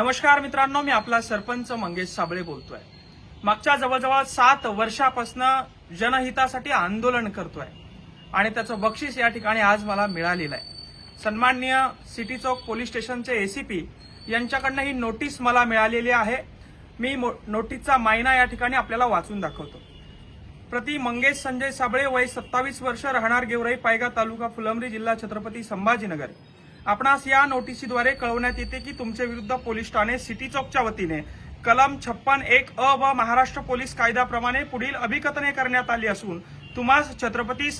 नमस्कार मित्रांनो, मी आपला सरपंच मंगेश साबळे बोलतोय। मागच्या जवळजवळ 7 वर्षापासून जनहितासाठी आंदोलन करतोय आणि त्याचं बक्षीस या ठिकाणी आज मला मिळालेलं आहे। सन्माननीय सिटी चौक पोलीस स्टेशनचे एसीपी यांच्याकडनं ही नोटीस मला मिळालेली आहे। मी नोटीसचा मायना या ठिकाणी आपल्याला वाचून दाखवतो। प्रति मंगेश संजय साबळे, वय 27 वर्ष, राहणार गेवराई, पायगा, तालुका फुलंब्री, जिल्हा छत्रपती संभाजीनगर। आपणास या नोटीसीद्वारे कळवण्यात येते की तुमच्या विरुद्ध पोलीस ठाणे सिटी चौकच्या वतीने कलम 56(1) अ व महाराष्ट्र पोलीस कायद्याप्रमाणे पुढील अभिकथने करण्यात आली असून तुम्हास छत्रपती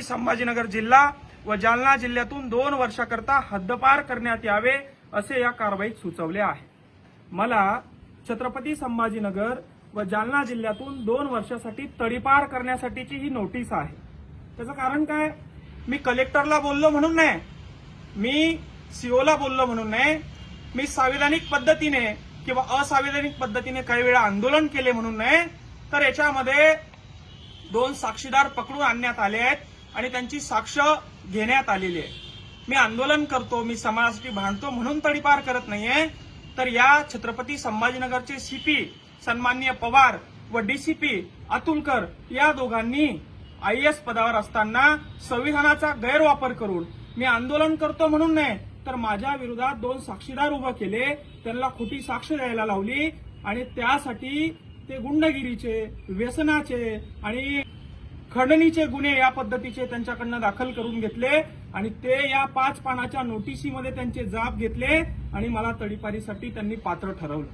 संभाजीनगर जिल्हा व जालना जिल्ह्यातून 2 वर्षाकरता हद्दपार करण्यात यावे असे या कारवाईत सुचवले आहे। मला छत्रपती संभाजीनगर व जालना जिल्ह्यातून 2 वर्षासाठी तडीपार करण्यासाठीची ही नोटीस आहे। त्याचं कारण काय? मी कलेक्टरला बोललो म्हणून नाही, मी सीओला बोललो म्हणून नाही, मी संविधानिक पद्धतीने किंवा असंविधानिक पद्धतीने काही वेळा आंदोलन केले म्हणून नाही, तर याच्यामध्ये 2 साक्षीदार पकडून आणण्यात आले आहेत आणि त्यांची साक्ष घेण्यात आलेली आहे। मी आंदोलन करतो, मी समाजासाठी भांडतो म्हणून तडीपार करत नाहीये, तर या छत्रपती संभाजीनगरचे सीपी सन्माननीय पवार व डीसीपी अतुलकर या दोघांनी आयएएस पदावर असताना संविधानाचा गैरवापर करून मी आंदोलन करतो म्हणून नाही, तर माझ्या विरोधात 2 साक्षीदार उभे केले, त्यांना खोटी साक्ष द्यायला लावली आणि त्यासाठी ते गुंडगिरीचे, व्यसनाचे आणि खंडणीचे गुन्हे या पद्धतीचे त्यांच्याकडनं दाखल करून घेतले आणि ते या 5 पानाच्या नोटिसीमध्ये त्यांचे जाब घेतले आणि मला तडीपारीसाठी त्यांनी पात्र ठरवलं।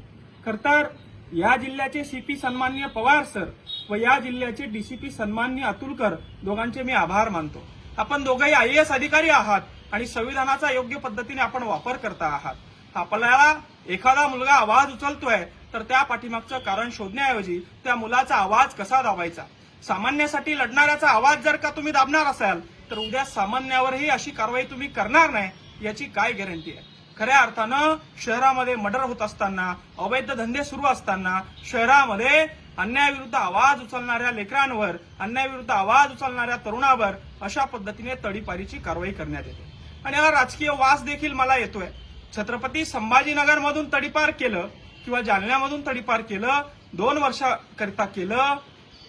खरतर या जिल्ह्याचे सीपी सन्माननीय पवार सर व या जिल्ह्याचे डीसीपी सन्माननीय अतुलकर दोघांचे मी आभार मानतो। आपण दोघंही आयएएस अधिकारी आहात आणि संविधानाचा योग्य पद्धतीने आपण वापर करता आहात। आपल्याला एखादा मुलगा आवाज उचलतोय तर त्या पाठीमागचं कारण शोधण्याऐवजी त्या मुलाचा आवाज कसा दाबायचा, सामान्यासाठी लढणाऱ्याचा आवाज जर का तुम्ही दाबणार असाल तर उद्या सामान्यावरही अशी कारवाई तुम्ही करणार नाही याची काय गॅरंटी आहे? खऱ्या अर्थानं शहरामध्ये मर्डर होत असताना, अवैध धंदे सुरू असताना, शहरामध्ये अन्यायाविरुद्ध आवाज उचलणाऱ्या लेकरांवर, अन्यायाविरुद्ध आवाज उचलणाऱ्या तरुणावर अशा पद्धतीने तडीपारीची कारवाई करण्यात येते आणि याला राजकीय वास देखील मला येतोय। छत्रपती संभाजीनगरमधून तडीपार केलं किंवा जालन्यामधून तडीपार केलं, 2 वर्षाकरिता केलं,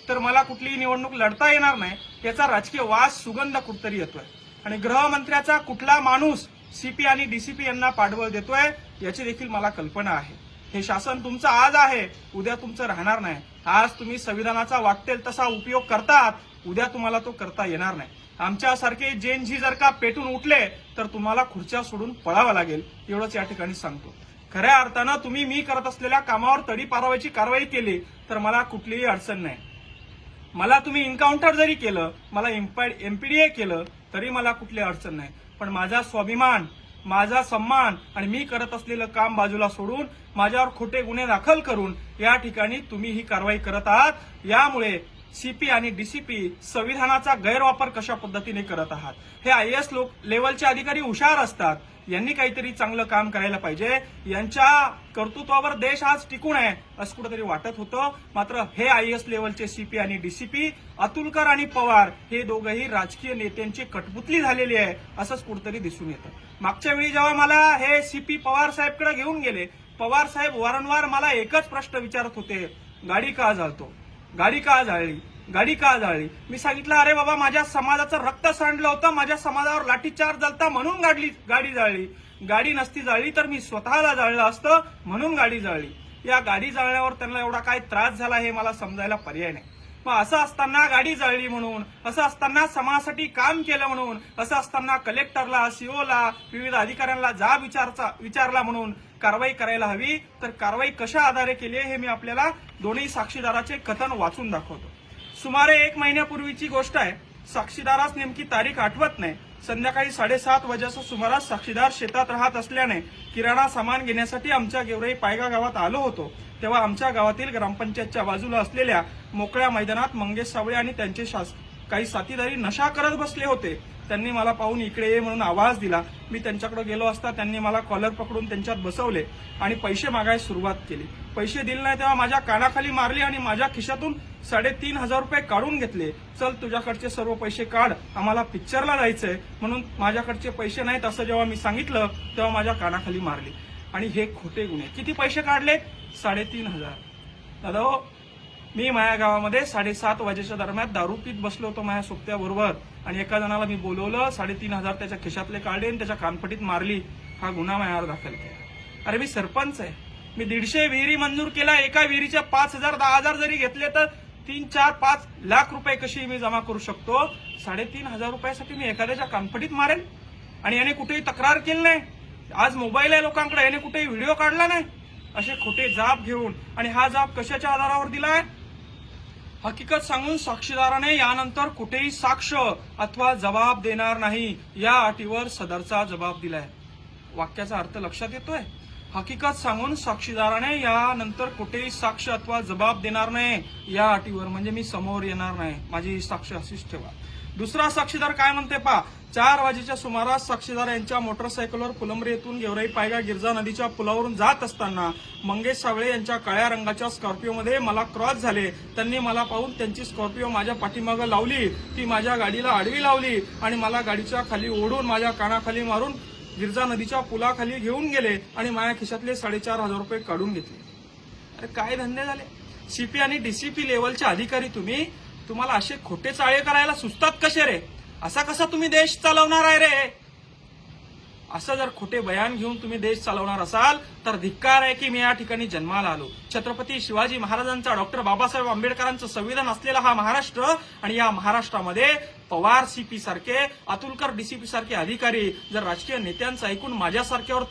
तर मला कुठलीही निवडणूक लढता येणार नाही याचा राजकीय वास, सुगंध कुठतरी येतोय आणि गृहमंत्र्याचा कुठला माणूस सीपी आणि डीसीपी यांना पाठबळ देतोय याची देखील मला कल्पना आहे। हे शासन तुमचं आज आहे, उद्या तुमचं राहणार नाही। आज तुम्ही संविधानाचा वाटेल तसा उपयोग करतात, उद्या तुम्हाला तो करता येणार नाही। आमच्यासारखे जेनजी जर का पेटून उठले तर तुम्हाला खुर्च्या सोडून पळावं लागेल, एवढंच या ठिकाणी सांगतो। खऱ्या अर्थानं तुम्ही मी करत असलेल्या कामावर तडीपारवायची कारवाई केली तर मला कुठलीही अडचण नाही। मला तुम्ही एन्काउंटर जरी केलं, मला एमपीडीए केलं तरी मला कुठली अडचण नाही, पण माझा स्वाभिमान, माझा सन्मान आणि मी करत असलेलं काम बाजूला सोडून माझ्यावर खोटे गुन्हे दाखल करून या ठिकाणी तुम्ही ही कारवाई करत आहात। यामुळे सीपी आणि डीसीपी संविधानाचा गैरवापर कशा पद्धतीने करत आहात। हे आयएएस लेवलचे अधिकारी हुशार असतात, यांनी काहीतरी चांगलं काम करायला पाहिजे। यांच्या कर्तृत्वावर देश आज टिकून आहे असं कुठेतरी वाटत होतं, मात्र हे आयएएस लेवलचे सीपी आणि डीसीपी अतुलकर आणि पवार हे दोघंही राजकीय नेत्यांची कठपुतली झालेली आहे असंच कुठेतरी दिसून येतं। मागच्या वेळी जेव्हा मला हे सीपी पवार साहेबकडे घेऊन गेले, पवार साहेब वारंवार मला एकच प्रश्न विचारत होते, गाडी का जाळतो, गाडी का जाळली, गाडी का जाळली? मी सांगितलं, अरे बाबा, माझ्या समाजाचं रक्त सांडलं होतं, माझ्या समाजावर लाठीचार्ज झालता म्हणून गाडी जाळली, गाडी नसती जाळली तर मी स्वतःला जाळलं असतं म्हणून गाडी जाळली। या गाडी जाळण्यावर त्यांना एवढा काय त्रास झाला हे मला समजायला पर्याय नाही। मग असं असताना गाडी जाळली म्हणून, असं असताना समाजासाठी काम केलं म्हणून, असं असताना कलेक्टरला, सीओला, विविध अधिकाऱ्यांना जाब विचारला म्हणून कारवाई करायला हवी, तर कारवाई कशा आधारे केली हे मी आपल्याला दोन्ही साक्षीदाराचे कथन वाचून दाखवतो। सुमारे 1 महिन्यापूर्वीची गोष्ट आहे। साक्षीदारास नेमकी तारीख आठवत नाही। संध्याकाळी 7:30 वाजेच्या सुमारास साक्षीदार शेतात राहत असल्याने किराणा सामान घेण्यासाठी आमच्या गेवराई पायगा गावात आलो होतो, तेव्हा आमच्या गावातील ग्रामपंचायतच्या बाजूला असलेल्या मोकळ्या मैदानात मंगेश साबळे आणि त्यांचे काही साथीदारी नशा करत बसले होते। त्यांनी मला पाहून इकडे ये म्हणून आवाज दिला। मी त्यांच्याकडे गेलो असता त्यांनी मला कॉलर पकडून त्यांच्यात बसवले आणि पैसे मागायला सुरुवात केली। पैसे दिले नाही तेव्हा माझ्या कानाखाली मारली आणि माझ्या खिशातून 3,500 रुपये काढून घेतले। चल तुझ्याकडचे सर्व पैसे काढ, आम्हाला पिक्चरला जायचंय म्हणून माझ्याकडचे पैसे नाहीत असं जेव्हा मी सांगितलं तेव्हा माझ्या कानाखाली मारली। आणि हे खोटे गुन्हे. किती पैसे काढले? 3,500. दादा हो, मी माझ्या गावामध्ये 7:30 वाजेच्या दरम्यान दारू पीत बसलो होतो माझ्या सोबत्याबरोबर आणि एका जणाला मी बोलवलं, 3,500 त्याच्या खिशातले काढले आणि त्याच्या कानपटीत मारली. हा गुन्हा माझ्यावर दाखल केला. अरे मी सरपंच आहे, मी 150 विहिरी मंजूर केला. एका विहिरीच्या 5,000 10,000 जरी घेतले तर 3, 4, 5 लाख रुपये कशी मी जमा करू शकतो? 3,500 रुपयासाठी मी एखाद्याच्या कानपटीत मारेल? आणि याने कुठेही तक्रार केली नाही. आज मोबाईल आहे लोकांकडे, याने कुठेही व्हिडिओ काढला नाही. असे खोटे जाब घेऊन, आणि हा जाब कशाच्या आधारावर दिलाय? हकीकत सांगून साक्षीदाराने यानंतर कुठेही साक्ष अथवा जबाब देणार नाही या अटीवर सदरचा जबाब दिलाय. वाक्याचा अर्थ लक्षात येतोय? हकीकत सांगून साक्षीदाराने यानंतर कुठेही साक्ष अथवा जबाब देणार नाही या अटीवर, म्हणजे मी समोर येणार नाही, माझी साक्ष अशीच ठेवा. दुसरा साक्षीदार काय म्हणते पहा. 4 वाजेच्या सुमारास साक्षीदार यांच्या मोटरसायकलवर फुलंब्री येथून गेवराई पायगा गिरजा नदीच्या पुलावरून जात असताना मंगेश सावळे यांच्या काळ्या रंगाच्या स्कॉर्पिओमध्ये मला क्रॉस झाले. त्यांनी मला पाहून त्यांची स्कॉर्पिओ माझ्या पाठीमागं लावली, ती माझ्या गाडीला आडवी लावली आणि मला गाडीच्या खाली ओढून माझ्या कानाखाली मारून गिरजा नदीच्या पुलाखाली घेऊन गेले आणि माझ्या खिशातले 4,500 रुपये काढून घेतले. अरे काय धंदे झाले? सीपी आणि डीसीपी लेवलचे अधिकारी तुम्हाला असे खोटे चाळे करायला सुचतात कसे रे? असा कसा तुम्ही देश चालवणार आहे रे? असं जर खोटे बयान घेऊन तुम्ही देश चालवणार असाल तर धिक्कार आहे की मी या ठिकाणी जन्माला आलो. छत्रपती शिवाजी महाराजांचा, डॉक्टर बाबासाहेब आंबेडकरांचं संविधान असलेला हा महाराष्ट्र, आणि या महाराष्ट्रामध्ये पवार सीपी सारखे, अतुलकर डीसीपी सारखे अधिकारी जर राजकीय नेत्यांचं ऐकून माझ्यासारख्यावर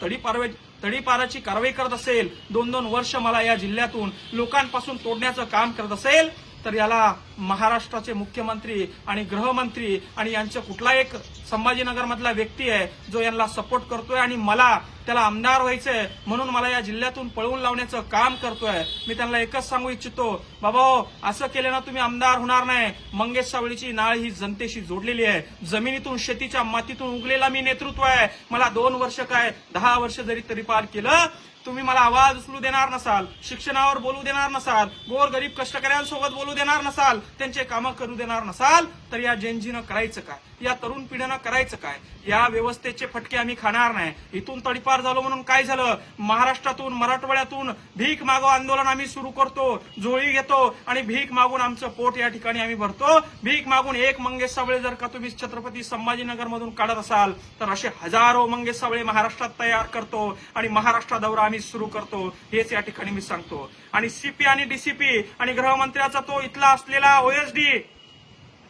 तडीपाराची कारवाई करत असेल, 2-2 वर्ष मला या जिल्ह्यातून लोकांपासून तोडण्याचं काम करत असेल, तर याला महाराष्ट्राचे मुख्यमंत्री आणि गृहमंत्री आणि यांचं कुठला एक संभाजीनगरमधला व्यक्ती आहे जो यांना सपोर्ट करतोय आणि मला त्याला आमदार व्हायचंय म्हणून मला या जिल्ह्यातून पळवून लावण्याचं काम करतोय. मी त्यांना एकच सांगू इच्छितो, बाबा असं केलं ना तुम्ही आमदार होणार नाही. मंगेश सावळीची नाळ ही जनतेशी जोडलेली आहे. जमिनीतून, शेतीच्या मातीतून उगलेला मी नेतृत्व आहे. मला 2 वर्ष काय 10 वर्ष जरी तरीपार केलं, तुम्ही मला आवाज उचलू देणार नसाल, शिक्षणावर बोलू देणार नसाल, गोरगरीब कष्टकऱ्यांसोबत बोलू देणार नसाल, त्यांचे कामं करू देणार नसाल, तर या जेनजीनं करायचं काय? या तरुण पिढीनं करायचं काय? या व्यवस्थेचे फटके आम्ही खाणार नाही. इथून तडीपार झालो म्हणून काय झालं? महाराष्ट्रातून, मराठवाड्यातून भीक मागो आंदोलन आम्ही सुरू करतो, झोळी घेतो आणि भीक मागून आमचं पोट या ठिकाणी आम्ही भरतो. भीक मागून एक मंगेश सावळे जर का तुम्ही छत्रपती संभाजीनगर मधून काढत असाल तर असे हजारो मंगेश सावळे महाराष्ट्रात तयार करतो आणि महाराष्ट्र दौरा आम्ही सुरू करतो, हेच या ठिकाणी मी सांगतो. आणि सीपी आणि डीसीपी आणि गृहमंत्र्याचा तो इथला असलेला ओएसडी,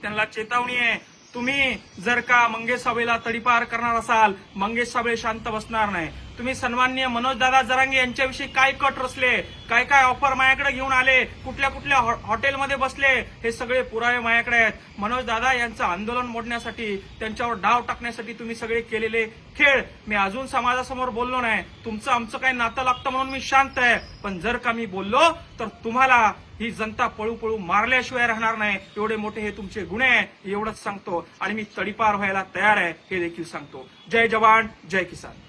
त्यांना चेतावणी आहे, तुम्ही जर का मंगेश सावळेला तडीपार करणार असाल, मंगेश सावळे शांत बसणार नाही. तुम्ही सन्माननीय मनोजदादा जरांगे यांच्याविषयी काय कट रचले, काय काय ऑफर माझ्याकडे घेऊन आले, कुठल्या कुठल्या हॉटेलमध्ये बसले, हे सगळे पुरावे माझ्याकडे आहेत. मनोजदादा यांचं आंदोलन मोडण्यासाठी, त्यांच्यावर डाव टाकण्यासाठी तुम्ही सगळे केलेले खेळ मी अजून समाजासमोर बोललो नाही. तुमचं आमचं काही नातं लागतं म्हणून मी शांत आहे, पण जर का मी बोललो तर तुम्हाला ही जनता पळू पळू मारल्याशिवाय राहणार नाही. एवढे मोठे हे तुमचे गुन्हे आहे, एवढंच सांगतो. आणि मी तडीपार व्हायला तयार आहे हे देखील सांगतो. जय जवान, जय किसान.